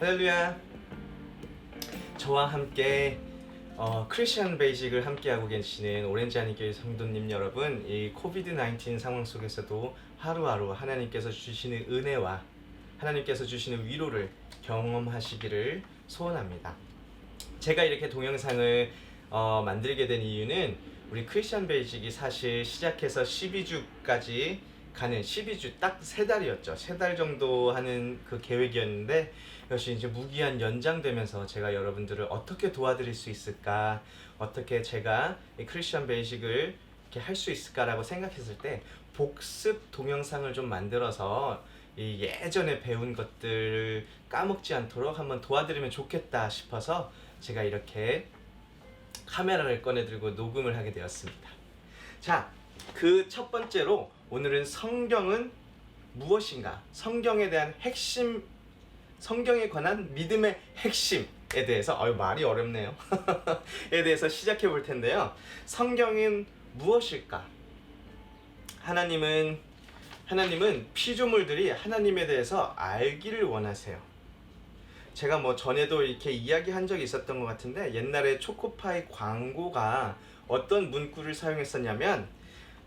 할렐루야. 저와 함께 크리스천 베이직을 함께하고 계시는 오렌지 하니교회 성도님 여러분, 이 코비드-19 상황 속에서도 하루하루 하나님께서 주시는 은혜와 하나님께서 주시는 위로를 경험하시기를 소원합니다. 제가 이렇게 동영상을 만들게 된 이유는 우리 크리스천 베이직이 사실 시작해서 12주까지 가는 12주 딱 3달이었죠. 3달 정도 하는 그 계획이었는데 역시 이제 무기한 연장되면서 제가 여러분들을 어떻게 도와드릴 수 있을까, 어떻게 제가 이 크리스천 베이직을 이렇게 할 수 있을까라고 생각했을 때 복습 동영상을 좀 만들어서 이 예전에 배운 것들을 까먹지 않도록 한번 도와드리면 좋겠다 싶어서 제가 이렇게 카메라를 꺼내 들고 녹음을 하게 되었습니다. 자, 그 첫 번째로 오늘은 성경은 무엇인가? 성경에 대한 핵심, 성경에 관한 믿음의 핵심에 대해서 말이 어렵네요. 에 대해서 시작해 볼 텐데요. 성경은 무엇일까? 하나님은 피조물들이 하나님에 대해서 알기를 원하세요. 제가 뭐 전에도 이렇게 이야기한 적이 있었던 것 같은데 옛날에 초코파이 광고가 어떤 문구를 사용했었냐면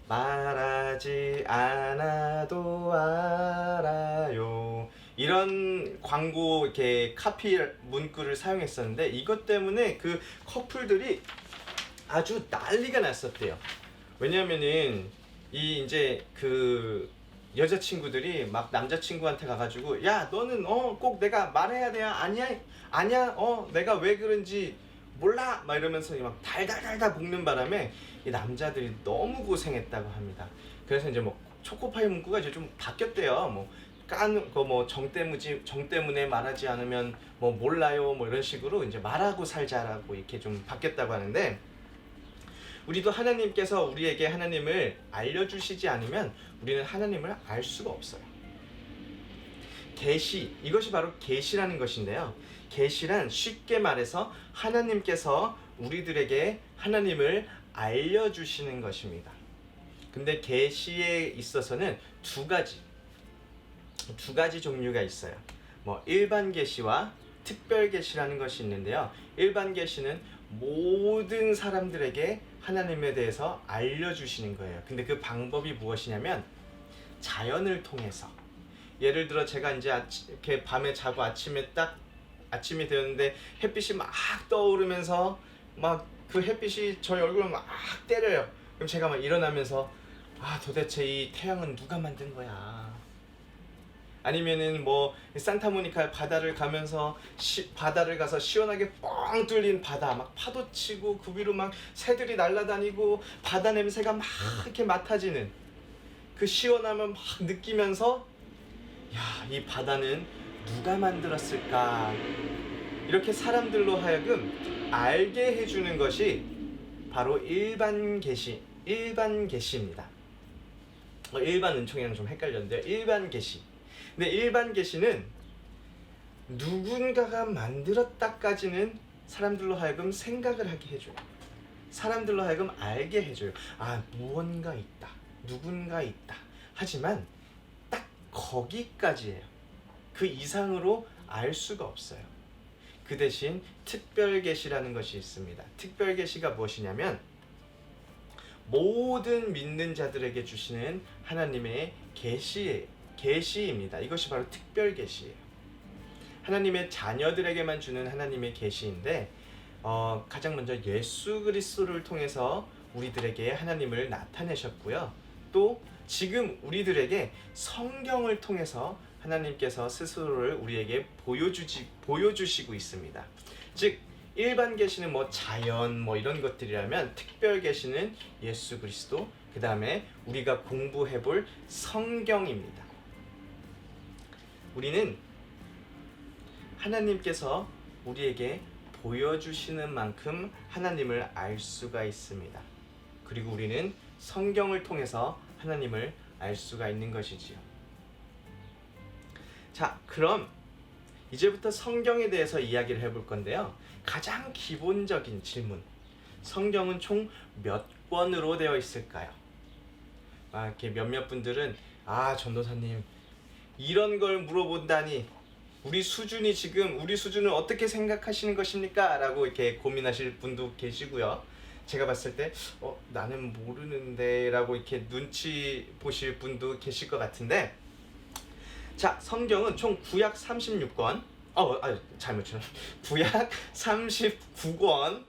말하지 않아도 알아요, 이런 광고 이렇게 카피 문구를 사용했었는데 이것 때문에 그 커플들이 아주 난리가 났었대요. 왜냐면은 이 이제 그 여자친구들이 막 남자친구한테 가가지고 야 너는 꼭 내가 말해야 돼야 아니야 내가 왜 그런지 몰라 막 이러면서 막 달달달달 볶는 바람에 이 남자들이 너무 고생했다고 합니다. 그래서 이제 뭐 초코파이 문구가 이제 좀 바뀌었대요. 뭐 까는 거 뭐 정 때문에 말하지 않으면 뭐 몰라요 뭐 이런 식으로 이제 말하고 살자라고 이렇게 좀 바뀌었다고 하는데, 우리도 하나님께서 우리에게 하나님을 알려주시지 않으면 우리는 하나님을 알 수가 없어요. 계시, 이것이 바로 계시라는 것인데요. 계시란 쉽게 말해서 하나님께서 우리들에게 하나님을 알려주시는 것입니다. 근데 계시에 있어서는 두 가지 종류가 있어요. 뭐 일반 계시와 특별 계시라는 것이 있는데요. 일반 계시는 모든 사람들에게 하나님에 대해서 알려주시는 거예요. 근데 그 방법이 무엇이냐면 자연을 통해서, 예를 들어 제가 이제 이렇게 밤에 자고 아침이 되었는데 햇빛이 막 떠오르면서 막 그 햇빛이 저희 얼굴을 막 때려요. 그럼 제가 막 일어나면서 도대체 이 태양은 누가 만든 거야? 아니면은 뭐 산타모니카 바다를 가면서 바다를 가서 시원하게 뻥 뚫린 바다, 막 파도 치고 그 위로 막 새들이 날아다니고 바다 냄새가 막 이렇게 맡아지는 그 시원함을 막 느끼면서 야, 이 바다는 누가 만들었을까? 이렇게 사람들로 하여금 알게 해주는 것이 바로 일반 계시입니다. 일반 은총이랑 좀 헷갈렸는데요. 일반 계시. 근데 일반 계시는 누군가가 만들었다까지는 사람들로 하여금 생각을 하게 해줘요. 사람들로 하여금 알게 해줘요. 무언가 있다, 누군가 있다. 하지만 딱 거기까지예요. 그 이상으로 알 수가 없어요. 그 대신 특별 계시라는 것이 있습니다. 특별 계시가 무엇이냐면 모든 믿는 자들에게 주시는 하나님의 계시입니다. 이것이 바로 특별 계시예요. 하나님의 자녀들에게만 주는 하나님의 계시인데 가장 먼저 예수 그리스도를 통해서 우리들에게 하나님을 나타내셨고요. 또 지금 우리들에게 성경을 통해서 하나님께서 스스로를 우리에게 보여주시고 있습니다. 즉 일반 계시는 뭐 자연 뭐 이런 것들이라면 특별 계시는 예수 그리스도, 그 다음에 우리가 공부해 볼 성경입니다. 우리는 하나님께서 우리에게 보여주시는 만큼 하나님을 알 수가 있습니다. 그리고 우리는 성경을 통해서 하나님을 알 수가 있는 것이지요. 자, 그럼 이제부터 성경에 대해서 이야기를 해볼 건데요. 가장 기본적인 질문, 성경은 총 몇 권으로 되어 있을까요? 이렇게 몇몇 분들은 전도사님 이런 걸 물어본다니 우리 수준을 어떻게 생각하시는 것입니까? 라고 이렇게 고민하실 분도 계시고요. 제가 봤을 때 나는 모르는데 라고 이렇게 눈치 보실 분도 계실 것 같은데, 자, 성경은 총 구약 36권, 잘못 쳤 구약 39권,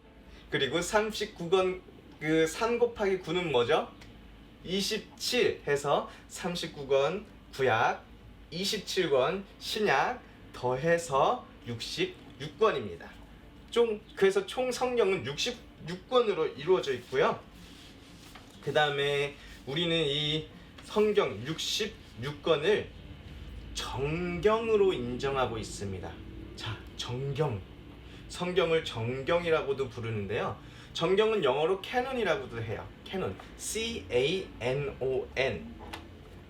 그리고 39권 그 3 곱하기 9는 뭐죠? 27 해서 39권 구약, 27권 신약 더해서 66권입니다. 그래서 총 성경은 66권으로 이루어져 있고요. 그 다음에 우리는 이 성경 66권을 정경으로 인정하고 있습니다. 자, 성경을 정경이라고도 부르는데요. 정경은 영어로 canon이라고도 해요. canon, C-A-N-O-N.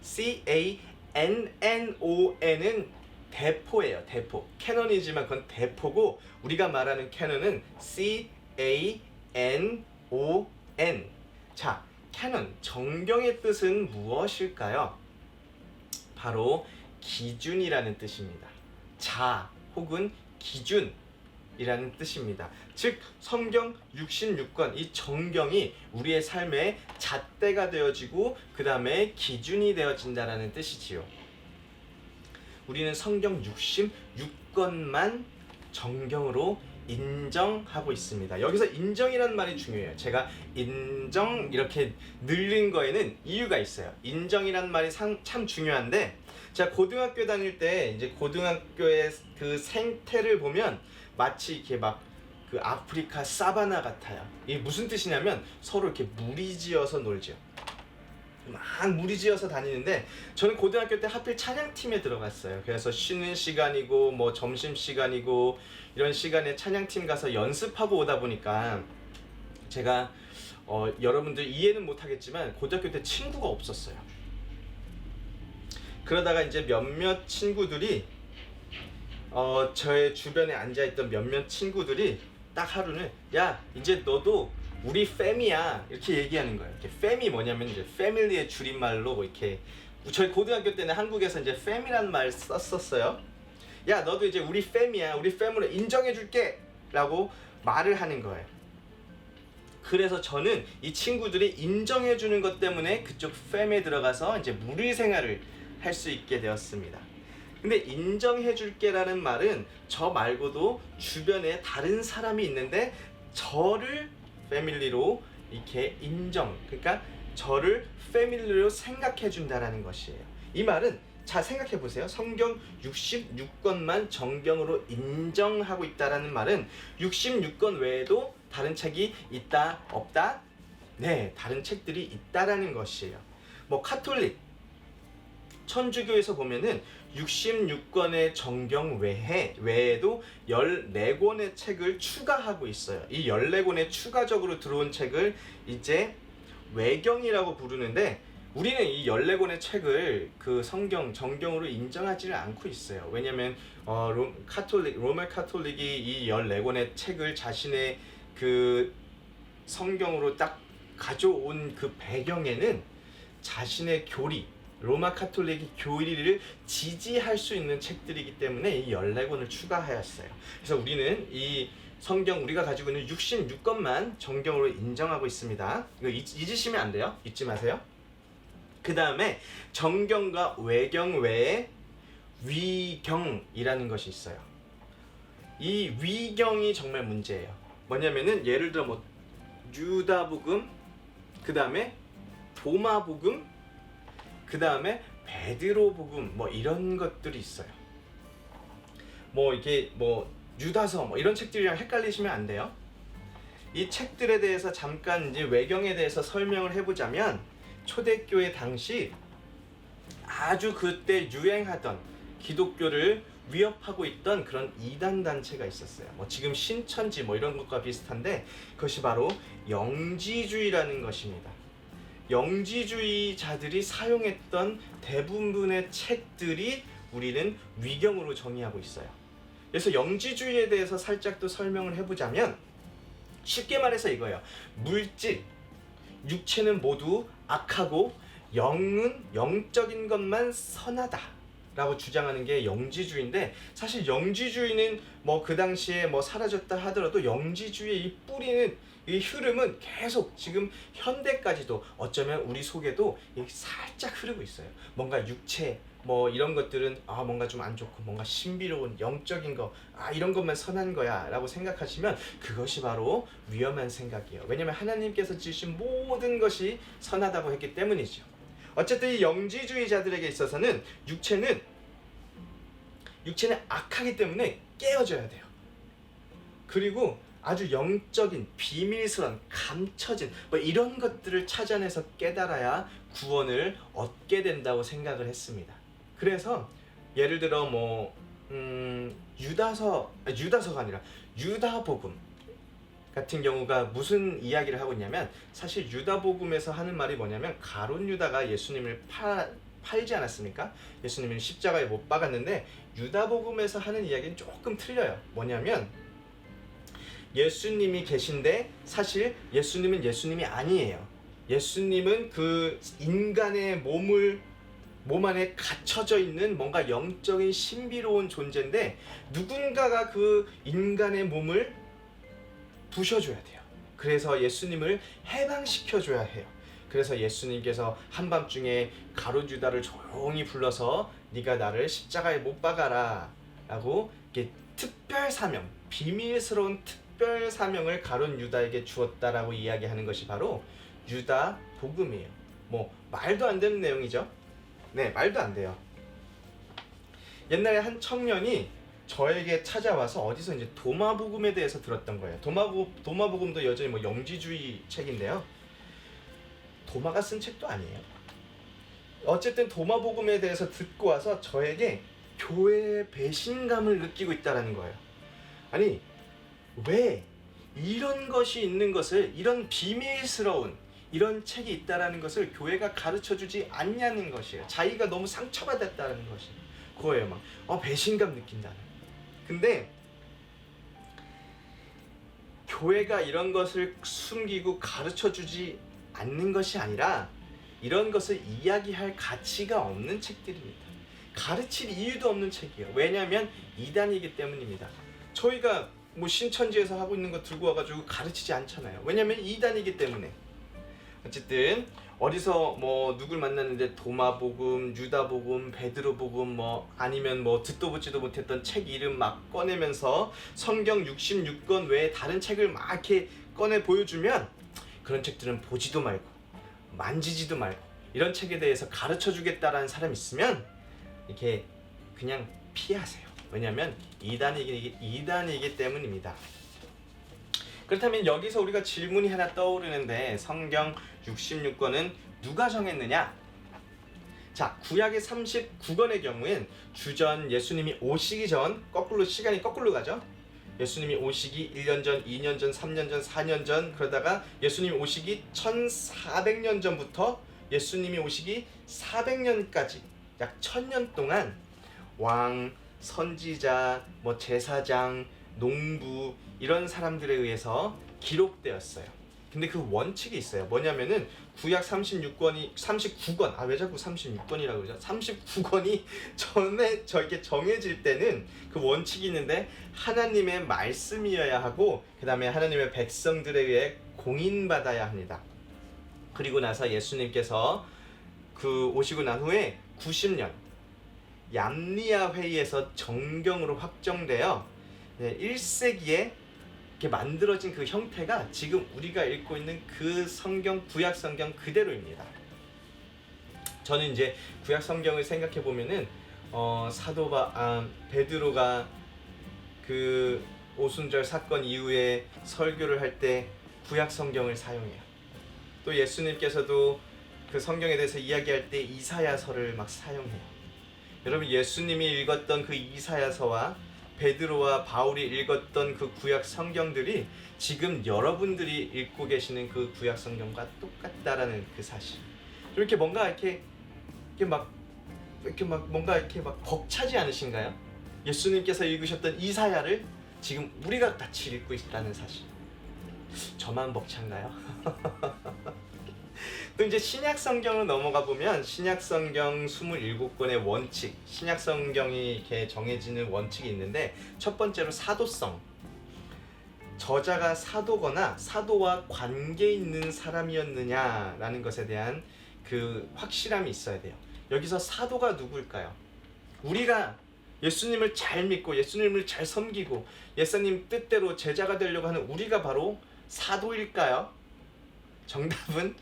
C-A-N-N-O-N은 대포예요. 대포. canon이지만 그건 대포고, 우리가 말하는 canon은 C-A-N-O-N. 자, canon, 정경의 뜻은 무엇일까요? 바로 기준이라는 뜻입니다. 자 혹은 기준이라는 뜻입니다. 즉 성경 66권, 이 정경이 우리의 삶의 잣대가 되어지고 그 다음에 기준이 되어진다라는 뜻이지요. 우리는 성경 66권만 정경으로 인정하고 있습니다. 여기서 인정이라는 말이 중요해요. 제가 인정 이렇게 늘린 거에는 이유가 있어요. 인정이라는 말이 참 중요한데, 제가 고등학교 다닐 때 이제 고등학교의 그 생태를 보면 마치 이렇게 막 그 아프리카 사바나 같아요. 이게 무슨 뜻이냐면 서로 이렇게 무리지어서 놀죠. 막 무리지어서 다니는데, 저는 고등학교 때 하필 찬양팀에 들어갔어요. 그래서 쉬는 시간이고 뭐 점심 시간이고 이런 시간에 찬양팀 가서 연습하고 오다 보니까 제가 여러분들 이해는 못하겠지만 고등학교 때 친구가 없었어요. 그러다가 이제 몇몇 친구들이 저의 주변에 앉아있던 몇몇 친구들이 딱 하루는 야 이제 너도 우리 팸이야 이렇게 얘기하는 거예요. 이렇게 팸이 뭐냐면 이제 패밀리의 줄임말로 뭐 이렇게, 저희 고등학교 때는 한국에서 이제 팸이라는 말 썼었어요. 야 너도 이제 우리 팸이야, 우리 팸으로 인정해줄게 라고 말을 하는 거예요. 그래서 저는 이 친구들이 인정해주는 것 때문에 그쪽 팸에 들어가서 이제 무리 생활을 할 수 있게 되었습니다. 근데 인정해줄게 라는 말은 저 말고도 주변에 다른 사람이 있는데 저를 패밀리로 이렇게 그러니까 저를 패밀리로 생각해 준다라는 것이에요. 이 말은 자 생각해 보세요. 성경 66권만 정경으로 인정하고 있다라는 말은 66권 외에도 다른 책이 있다 없다? 네, 다른 책들이 있다라는 것이에요. 뭐 카톨릭, 천주교에서 보면은 66권의 정경 외에도 14권의 책을 추가하고 있어요. 이 14권의 추가적으로 들어온 책을 이제 외경이라고 부르는데, 우리는 이 14권의 책을 그 정경으로 인정하지는 않고 있어요. 왜냐면 로마 카톨릭이 이 14권의 책을 자신의 그 성경으로 딱 가져온 그 배경에는 자신의 로마 카톨릭이 교리를 지지할 수 있는 책들이기 때문에 이 14권을 추가하였어요. 그래서 우리는 이 성경, 우리가 가지고 있는 66권만 정경으로 인정하고 있습니다. 이거 잊으시면 안 돼요. 잊지 마세요. 그 다음에 정경과 외경 외에 위경이라는 것이 있어요. 이 위경이 정말 문제예요. 뭐냐면은 예를 들어 뭐 유다복음, 그 다음에 도마복음, 그 다음에 베드로복음 뭐 이런 것들이 있어요. 뭐 이게 뭐 유다서 뭐 이런 책들이랑 헷갈리시면 안 돼요. 이 책들에 대해서 잠깐 이제 외경에 대해서 설명을 해보자면, 초대교회 당시 아주 그때 유행하던 기독교를 위협하고 있던 그런 이단 단체가 있었어요. 뭐 지금 신천지 뭐 이런 것과 비슷한데, 그것이 바로 영지주의라는 것입니다. 영지주의자들이 사용했던 대부분의 책들이 우리는 위경으로 정의하고 있어요. 그래서 영지주의에 대해서 살짝 또 설명을 해보자면, 쉽게 말해서 이거예요. 물질, 육체는 모두 악하고 영은 영적인 것만 선하다 라고 주장하는 게 영지주의인데, 사실 영지주의는 뭐 그 당시에 뭐 사라졌다 하더라도 영지주의의 이 뿌리는, 이 흐름은 계속 지금 현대까지도 어쩌면 우리 속에도 살짝 흐르고 있어요. 뭔가 육체 뭐 이런 것들은 뭔가 좀 안 좋고, 뭔가 신비로운 영적인 거, 이런 것만 선한 거야 라고 생각하시면 그것이 바로 위험한 생각이에요. 왜냐면 하나님께서 지으신 모든 것이 선하다고 했기 때문이죠. 어쨌든 이 영지주의자들에게 있어서는 육체는 악하기 때문에 깨어져야 돼요. 그리고 아주 영적인 비밀스러운 감춰진 뭐 이런 것들을 찾아내서 깨달아야 구원을 얻게 된다고 생각을 했습니다. 그래서 예를 들어 뭐 유다서가 아니라 유다복음 같은 경우가 무슨 이야기를 하고 있냐면, 사실 유다복음에서 하는 말이 뭐냐면, 가룟 유다가 예수님을 팔지 않았습니까? 예수님을 십자가에 못 박았는데, 유다복음에서 하는 이야기는 조금 틀려요. 뭐냐면 예수님이 계신데 사실 예수님은 예수님이 아니에요. 예수님은 그 인간의 몸 안에 갇혀져 있는 뭔가 영적인 신비로운 존재인데, 누군가가 그 인간의 몸을 부셔줘야 돼요. 그래서 예수님을 해방시켜줘야 해요. 그래서 예수님께서 한밤중에 가룟 유다를 조용히 불러서 네가 나를 십자가에 못 박아라 라고 이렇게 특별 사명, 비밀스러운 특별 사명을 가룟 유다에게 주었다라고 이야기하는 것이 바로 유다 복음이에요. 뭐 말도 안 되는 내용이죠. 네, 말도 안 돼요. 옛날에 한 청년이 저에게 찾아와서 어디서 이제 도마복음에 대해서 들었던 거예요. 도마복음도 여전히 뭐 영지주의 책인데요. 도마가 쓴 책도 아니에요. 어쨌든 도마복음에 대해서 듣고 와서 저에게 교회의 배신감을 느끼고 있다라는 거예요. 아니, 왜 이런 것이 있는 것을, 이런 비밀스러운 이런 책이 있다라는 것을 교회가 가르쳐주지 않냐는 것이에요. 자기가 너무 상처받았다는 것이 그거예요. 막 배신감 느낀다는. 근데 교회가 이런 것을 숨기고 가르쳐주지 않는 것이 아니라 이런 것을 이야기할 가치가 없는 책들입니다. 가르칠 이유도 없는 책이에요. 왜냐하면 이단이기 때문입니다. 저희가 뭐 신천지에서 하고 있는 거 들고 와가지고 가르치지 않잖아요. 왜냐하면 이단이기 때문에. 어쨌든 어디서 뭐 누굴 만났는데 도마복음, 유다복음, 베드로복음 뭐 아니면 뭐 듣도 보지도 못했던 책 이름 막 꺼내면서 성경 66권 외에 다른 책을 막 이렇게 꺼내 보여주면, 그런 책들은 보지도 말고 만지지도 말고 이런 책에 대해서 가르쳐 주겠다라는 사람 있으면 이렇게 그냥 피하세요. 왜냐하면 이단이기 때문입니다. 그렇다면 여기서 우리가 질문이 하나 떠오르는데, 성경 66권은 누가 정했느냐? 자, 구약의 39권의 경우엔 주전, 예수님이 오시기 전, 시간이 거꾸로 가죠. 예수님이 오시기 1년 전, 2년 전, 3년 전, 4년 전, 그러다가 예수님이 오시기 1400년 전부터 예수님이 오시기 400년까지 약 1000년 동안 왕, 선지자, 뭐 제사장, 농부 이런 사람들에 의해서 기록되었어요. 근데 그 원칙이 있어요. 뭐냐면은 구약 39권, 왜 자꾸 36권이라고 그러죠? 39권이 전에 저렇게 정해질 때는 그 원칙이 있는데, 하나님의 말씀이어야 하고 그 다음에 하나님의 백성들에 의해 공인받아야 합니다. 그리고 나서 예수님께서 그 오시고 난 후에 90년 얌리아 회의에서 정경으로 확정되어 1세기에 이렇게 만들어진 그 형태가 지금 우리가 읽고 있는 그 성경, 구약 성경 그대로입니다. 저는 이제 구약 성경을 생각해 보면은 베드로가 그 오순절 사건 이후에 설교를 할 때 구약 성경을 사용해요. 또 예수님께서도 그 성경에 대해서 이야기할 때 이사야서를 막 사용해요. 여러분, 예수님이 읽었던 그 이사야서와 베드로와 바울이 읽었던 그 구약 성경들이 지금 여러분들이 읽고 계시는 그 구약 성경과 똑같다라는 그 사실. 이렇게 뭔가 뭔가 벅차지 않으신가요? 예수님께서 읽으셨던 이사야를 지금 우리가 같이 읽고 있다는 사실. 저만 벅찬가요? 또 이제 신약 성경을 넘어가 보면 신약 성경 27권의 원칙, 신약 성경이 이렇게 정해지는 원칙이 있는데 첫 번째로 사도성. 저자가 사도거나 사도와 관계 있는 사람이었느냐라는 것에 대한 그 확실함이 있어야 돼요. 여기서 사도가 누구일까요? 우리가 예수님을 잘 믿고 예수님을 잘 섬기고 예수님 뜻대로 제자가 되려고 하는 우리가 바로 사도일까요? 정답은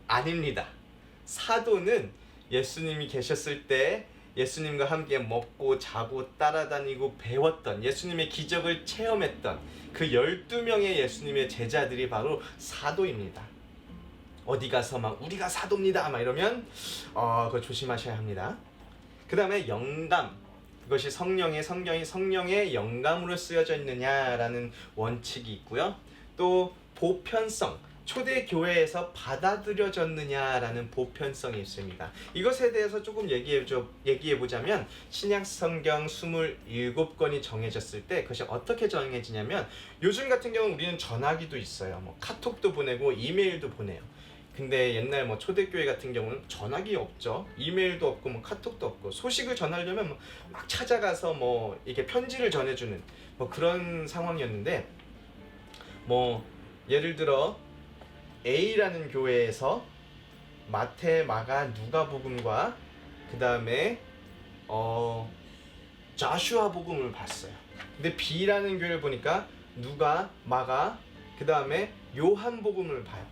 아닙니다. 사도는 예수님이 계셨을 때 예수님과 함께 먹고 자고 따라다니고 배웠던, 예수님의 기적을 체험했던 그 12명의 예수님의 제자들이 바로 사도입니다. 어디 가서 막 우리가 사도입니다 막 이러면 그거 조심하셔야 합니다. 그 다음에 영감, 그것이 성령의 영감으로 쓰여져 있느냐라는 원칙이 있고요. 또 보편성, 초대교회에서 받아들여졌느냐라는 보편성이 있습니다. 이것에 대해서 조금 얘기해보자면 신약성경 27권이 정해졌을 때 그것이 어떻게 정해지냐면 요즘 같은 경우는 우리는 전화기도 있어요. 뭐 카톡도 보내고 이메일도 보내요. 근데 옛날 뭐 초대교회 같은 경우는 전화기 없죠. 이메일도 없고 뭐 카톡도 없고 소식을 전하려면 막 찾아가서 뭐 이렇게 편지를 전해주는 뭐 그런 상황이었는데 뭐 예를 들어 A라는 교회에서 마태, 마가, 누가복음과 그 다음에 자슈아 복음을 봤어요. 근데 B라는 교회를 보니까 누가, 마가, 그 다음에 요한 복음을 봐요.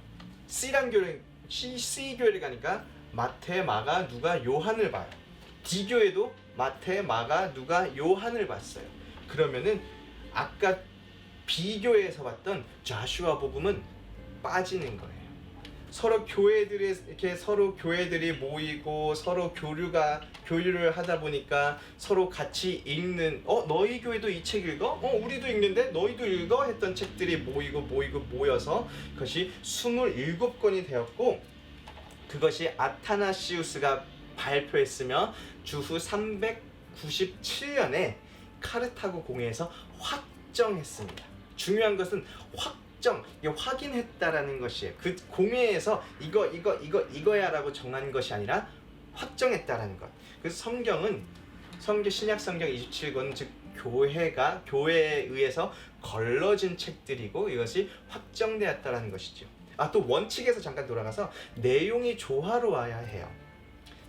C라는 교회, C 교회를 가니까 마태, 마가, 누가, 요한을 봐요. D 교회도 마태, 마가, 누가, 요한을 봤어요. 그러면은 아까 B 교회에서 봤던 자슈아 복음은 빠지는 거예요. 서로 교회들이 모이고 서로 교류를 하다 보니까 서로 같이 읽는 너희 교회도 이 책 읽어? 우리도 읽는데 너희도 읽어? 했던 책들이 모여서 그것이 27권이 되었고 그것이 아타나시우스가 발표했으며 주후 397년에 카르타고 공회에서 확정했습니다. 중요한 것은 확인했다라는 것이에요. 그 공회에서 이거야 라고 정한 것이 아니라 확정했다라는 것. 그래서 신약 성경 27권 즉 교회에 의해서 걸러진 책들이고 이것이 확정되었다라는 것이죠. 또 원칙에서 잠깐 돌아가서 내용이 조화로워야 해요.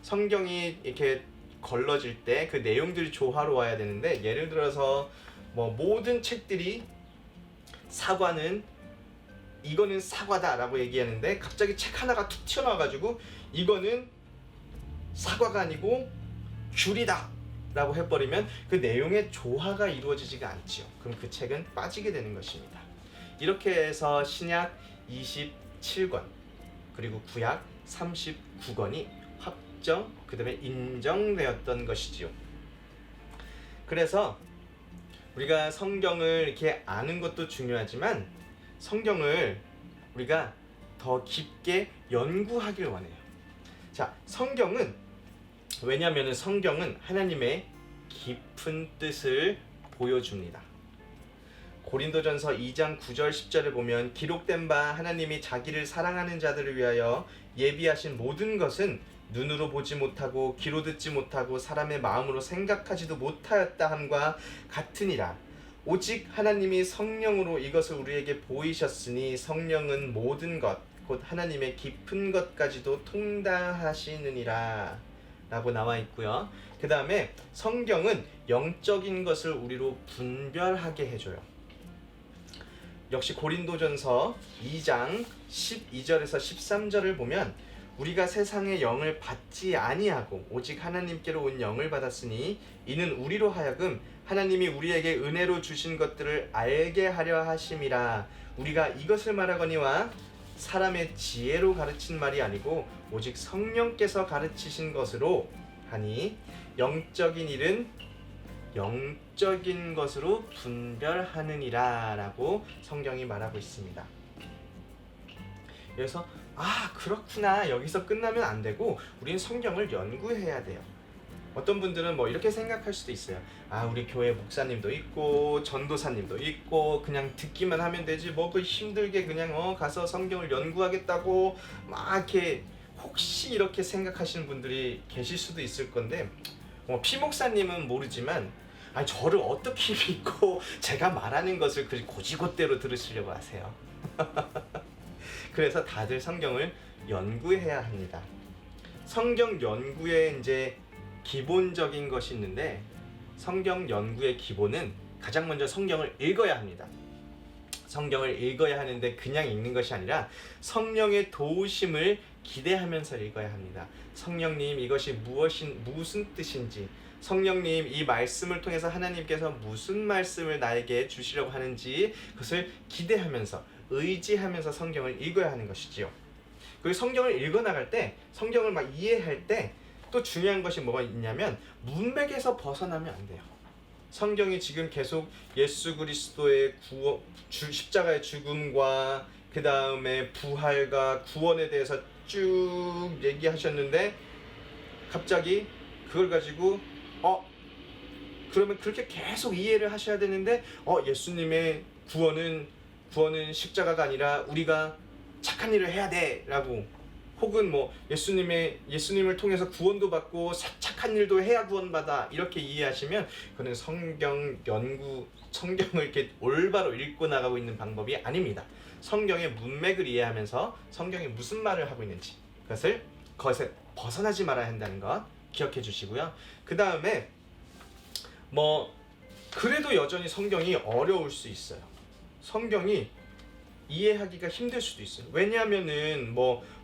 성경이 이렇게 걸러질 때 그 내용들이 조화로워야 되는데 예를 들어서 뭐 모든 책들이 이거는 사과다 라고 얘기하는데 갑자기 책 하나가 툭 튀어나와가지고 이거는 사과가 아니고 귤이다 라고 해버리면 그 내용의 조화가 이루어지지가 않지요. 그럼 그 책은 빠지게 되는 것입니다. 이렇게 해서 신약 27권 그리고 구약 39권이 그 다음에 인정되었던 것이지요. 그래서 우리가 성경을 이렇게 아는 것도 중요하지만 성경을 우리가 더 깊게 연구하길 원해요. 자, 왜냐하면 성경은 하나님의 깊은 뜻을 보여줍니다. 고린도전서 2장 9절 10절을 보면 기록된 바 하나님이 자기를 사랑하는 자들을 위하여 예비하신 모든 것은 눈으로 보지 못하고 귀로 듣지 못하고 사람의 마음으로 생각하지도 못하였다 함과 같으니라. 오직 하나님이 성령으로 이것을 우리에게 보이셨으니 성령은 모든 것 곧 하나님의 깊은 것까지도 통달하시느니라 라고 나와 있고요. 그 다음에 성경은 영적인 것을 우리로 분별하게 해줘요. 역시 고린도전서 2장 12절에서 13절을 보면 우리가 세상의 영을 받지 아니하고 오직 하나님께로 온 영을 받았으니 이는 우리로 하여금 하나님이 우리에게 은혜로 주신 것들을 알게 하려 하심이라. 우리가 이것을 말하거니와 사람의 지혜로 가르친 말이 아니고 오직 성령께서 가르치신 것으로 하니 영적인 일은 영적인 것으로 분별하느니라 라고 성경이 말하고 있습니다. 그래서 그렇구나 여기서 끝나면 안 되고 우리는 성경을 연구해야 돼요. 어떤 분들은 뭐 이렇게 생각할 수도 있어요. 아, 우리 교회 목사님도 있고 전도사님도 있고 그냥 듣기만 하면 되지 뭐 그 힘들게 그냥 가서 성경을 연구하겠다고 막 이렇게 혹시 이렇게 생각하시는 분들이 계실 수도 있을 건데 피 목사님은 모르지만 아니 저를 어떻게 믿고 제가 말하는 것을 그 고지고대로 들으시려고 하세요. 그래서 다들 성경을 연구해야 합니다. 성경 연구에 이제 기본적인 것이 있는데 성경 연구의 기본은 가장 먼저 성경을 읽어야 합니다. 성경을 읽어야 하는데 그냥 읽는 것이 아니라 성령의 도우심을 기대하면서 읽어야 합니다. 성령님 이것이 무슨 뜻인지, 성령님 이 말씀을 통해서 하나님께서 무슨 말씀을 나에게 주시려고 하는지 그것을 기대하면서 의지하면서 성경을 읽어야 하는 것이지요. 그리고 성경을 읽어나갈 때 성경을 막 이해할 때 또 중요한 것이 뭐가 있냐면 문맥에서 벗어나면 안 돼요. 성경이 지금 계속 예수 그리스도의 십자가의 죽음과 그 다음에 부활과 구원에 대해서 쭉 얘기하셨는데 갑자기 그걸 가지고 그러면 그렇게 계속 이해를 하셔야 되는데 예수님의 구원은 십자가가 아니라 우리가 착한 일을 해야 돼 라고, 혹은 뭐 예수님을 통해서 구원도 받고 착한 일도 해야 구원받아 이렇게 이해하시면 그는 성경을 이렇게 올바로 읽고 나가고 있는 방법이 아닙니다. 성경의 문맥을 이해하면서 성경이 무슨 말을 하고 있는지 그것에 벗어나지 말아야 한다는 것 기억해 주시고요. 그 다음에 그래도 여전히 성경이 어려울 수 있어요. 성경이 이해하기가 힘들 수도 있어요. 왜냐하면은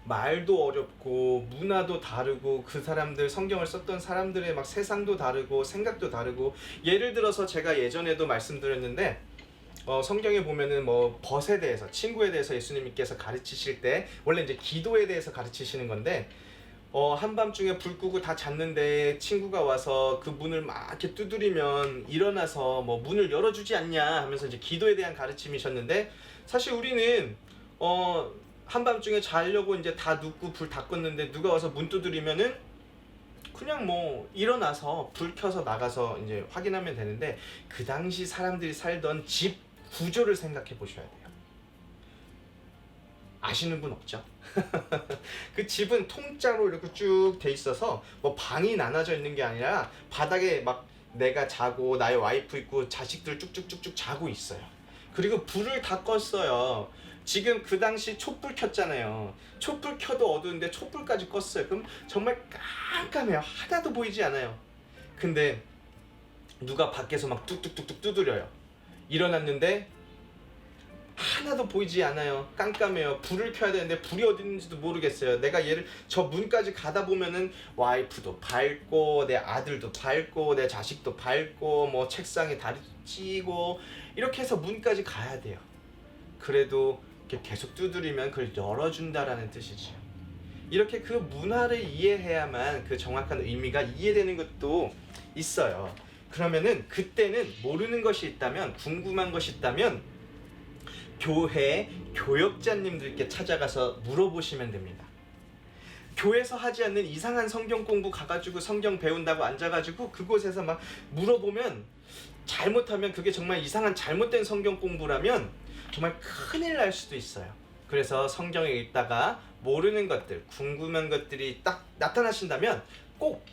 말도 어렵고 문화도 다르고 그 사람들 성경을 썼던 사람들의 막 세상도 다르고 생각도 다르고, 예를 들어서 제가 예전에도 말씀드렸는데 성경에 보면은 벗에 대해서, 친구에 대해서 예수님께서 가르치실 때 원래 이제 기도에 대해서 가르치시는 건데 한밤중에 불 끄고 다 잤는데 친구가 와서 그 문을 막 이렇게 두드리면 일어나서 문을 열어주지 않냐 하면서 이제 기도에 대한 가르침이셨는데, 사실 우리는 한밤중에 자려고 이제 다 눕고 불 다 껐는데 누가 와서 문 두드리면은 그냥 일어나서 불 켜서 나가서 이제 확인하면 되는데, 그 당시 사람들이 살던 집 구조를 생각해 보셔야 돼요. 아시는 분 없죠? 그 집은 통짜로 이렇게 쭉 돼 있어서 방이 나눠져 있는 게 아니라 바닥에 막 내가 자고 나의 와이프 있고 자식들 쭉쭉쭉쭉 자고 있어요. 그리고 불을 다 껐어요. 지금 그 당시 촛불 켰잖아요. 촛불 켜도 어두운데 촛불까지 껐어요. 그럼 정말 깜깜해요. 하나도 보이지 않아요. 근데 누가 밖에서 막 뚝뚝뚝뚝 두드려요. 일어났는데 하나도 보이지 않아요. 깜깜해요. 불을 켜야 되는데 불이 어디 있는지도 모르겠어요. 내가 저 문까지 가다 보면은 와이프도 밝고 내 아들도 밝고 내 자식도 밝고 책상에 다리 찌고 이렇게 해서 문까지 가야 돼요. 그래도 이렇게 계속 두드리면 그걸 열어준다라는 뜻이죠. 이렇게 그 문화를 이해해야만 그 정확한 의미가 이해되는 것도 있어요. 그러면은 그때는 모르는 것이 있다면, 궁금한 것이 있다면 교회 교역자님들께 찾아가서 물어보시면 됩니다. 교회에서 하지 않는 이상한 성경 공부 가가지고 성경 배운다고 앉아가지고 그곳에서 막 물어보면, 잘못하면 그게 정말 이상한 잘못된 성경 공부라면 정말 큰일 날 수도 있어요. 그래서 성경을 읽다가 모르는 것들, 궁금한 것들이 딱 나타나신다면 꼭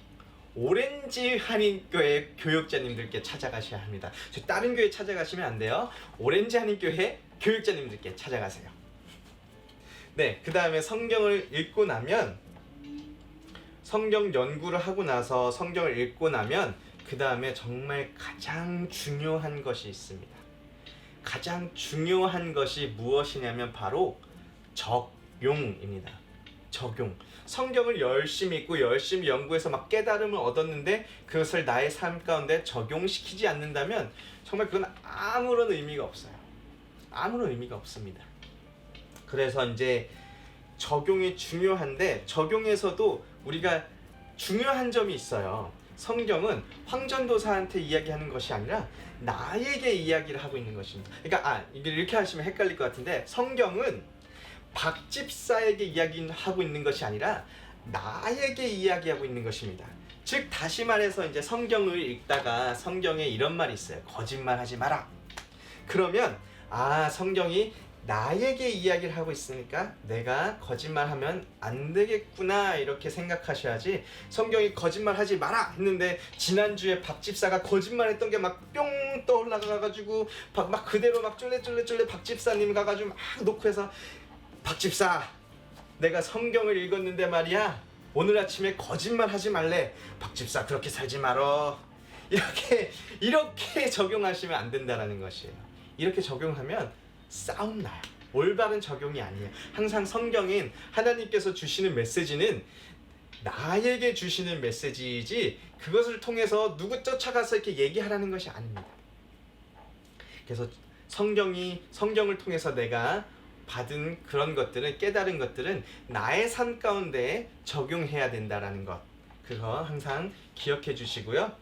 오렌지 한인교회 교역자님들께 찾아가셔야 합니다. 다른 교회 찾아가시면 안 돼요. 오렌지 한인교회 교역자님들께 찾아가세요. 네, 그 다음에 성경을 읽고 나면, 성경 연구를 하고 나서 성경을 읽고 나면 그 다음에 정말 가장 중요한 것이 있습니다. 가장 중요한 것이 무엇이냐면 바로 적용입니다. 적용. 성경을 열심히 읽고 열심히 연구해서 막 깨달음을 얻었는데 그것을 나의 삶 가운데 적용시키지 않는다면 정말 그건 아무런 의미가 없어요. 아무런 의미가 없습니다. 그래서 이제 적용이 중요한데, 적용에서도 우리가 중요한 점이 있어요. 성경은 황전도사한테 이야기하는 것이 아니라 나에게 이야기를 하고 있는 것입니다. 그러니까 이렇게 하시면 헷갈릴 것 같은데, 성경은 박집사에게 이야기하고 있는 것이 아니라 나에게 이야기하고 있는 것입니다. 즉 다시 말해서 이제 성경을 읽다가 성경에 이런 말이 있어요. 거짓말하지 마라. 그러면 성경이 나에게 이야기를 하고 있으니까 내가 거짓말하면 안 되겠구나 이렇게 생각하셔야지, 성경이 거짓말하지 마라 했는데 지난주에 박 집사가 거짓말했던 게 막 뿅 떠올라가가지고 막 그대로 막 쫄래쫄래 박 집사님 가가지고 막 놓고 해서, 박 집사 내가 성경을 읽었는데 말이야 오늘 아침에 거짓말하지 말래. 박 집사 그렇게 살지 말어. 이렇게 적용하시면 안 된다라는 것이에요. 이렇게 적용하면 싸움 나요. 올바른 적용이 아니에요. 항상 성경인 하나님께서 주시는 메시지는 나에게 주시는 메시지이지 그것을 통해서 누구 쫓아가서 이렇게 얘기하라는 것이 아닙니다. 그래서 성경을 통해서 내가 받은 그런 것들은, 깨달은 것들은 나의 삶 가운데 적용해야 된다라는 것, 그거 항상 기억해 주시고요.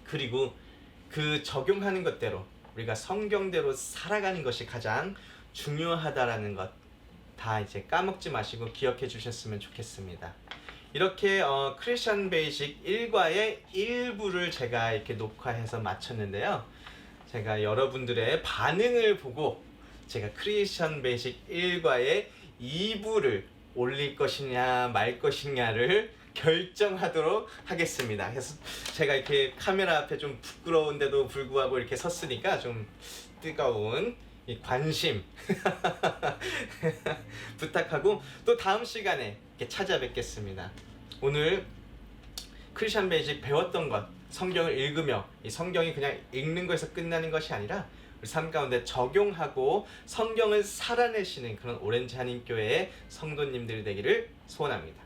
그리고 그 적용하는 것대로 우리가 성경대로 살아가는 것이 가장 중요하다라는 것 다 이제 까먹지 마시고 기억해 주셨으면 좋겠습니다. 이렇게 크리스천 베이직 1과의 1부를 제가 이렇게 녹화해서 마쳤는데요. 제가 여러분들의 반응을 보고 제가 크리스천 베이직 1과의 2부를 올릴 것이냐 말 것이냐를 결정하도록 하겠습니다. 그래서 제가 이렇게 카메라 앞에 좀 부끄러운데도 불구하고 이렇게 섰으니까 좀 뜨거운 이 관심 부탁하고 또 다음 시간에 이렇게 찾아뵙겠습니다. 오늘 크리스천 베이직 배웠던 것, 성경을 읽으며 이 성경이 그냥 읽는 것에서 끝나는 것이 아니라 우리 삶 가운데 적용하고 성경을 살아내시는 그런 오렌지 한인교회의 성도님들 되기를 소원합니다.